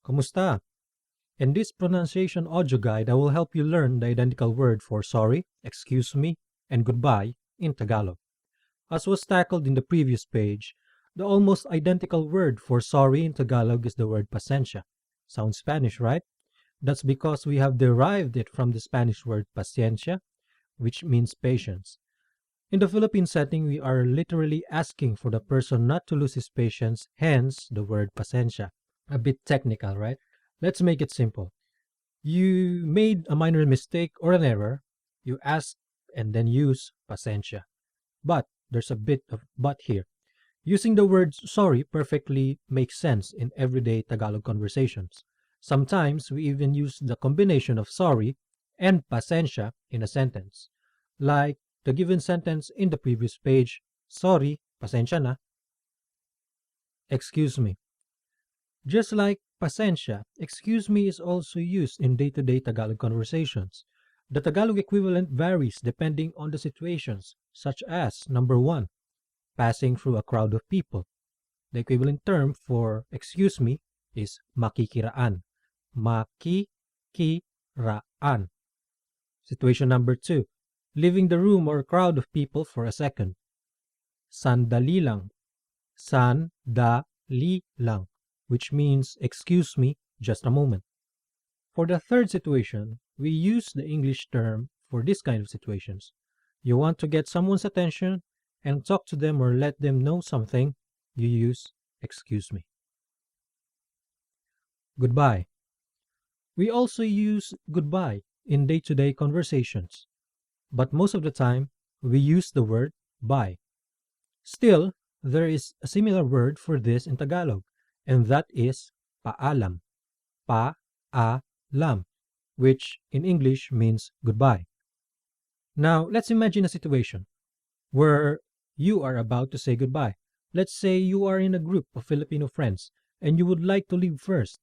Kumusta? In this pronunciation audio guide, I will help you learn the identical word for sorry, excuse me, and goodbye in Tagalog. As was tackled in the previous page, the almost identical word for sorry in Tagalog is the word pasensya. Sounds Spanish, right? That's because we have derived it from the Spanish word paciencia, which means patience. In the Philippine setting, we are literally asking for the person not to lose his patience, hence the word pasensya. A bit technical, right? Let's make it simple. You made a minor mistake or an error, you ask and then use pasensya. But there's a bit of but here. Using the word sorry perfectly makes sense in everyday Tagalog conversations. Sometimes we even use the combination of sorry and pasensya in a sentence. Like the given sentence in the previous page, sorry, pasensya na, excuse me. Just like pasensya, excuse me is also used in day-to-day Tagalog conversations. The Tagalog equivalent varies depending on the situations, such as number 1, passing through a crowd of people. The equivalent term for excuse me is makikiraan. Makikiraan. Situation number 2, leaving the room or crowd of people for a second. Sandali lang. Sandali lang, which means excuse me, just a moment. For the third situation, we use the English term for this kind of situations. You want to get someone's attention and talk to them or let them know something, you use excuse me. Goodbye. We also use goodbye in day-to-day conversations, but most of the time we use the word bye. Still, there is a similar word for this in Tagalog, and that is paalam. Paalam, which in English means goodbye. Now, let's imagine a situation where you are about to say goodbye. Let's say you are in a group of Filipino friends and you would like to leave first.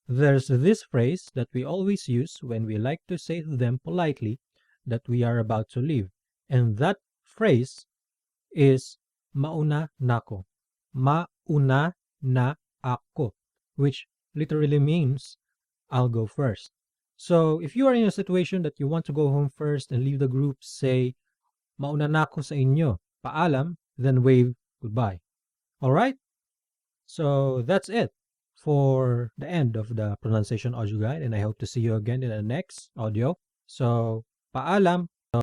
There's this phrase that we always use when we like to say to them politely that we are about to leave. And that phrase is mauna nako. Mauna na ako, which literally means I'll go first. So if you are in a situation that you want to go home first and leave the group, say, mauna na ako sa inyo, paalam, then wave goodbye. Alright? So that's it for the end of the pronunciation audio guide, and I hope to see you again in the next audio. So, paalam!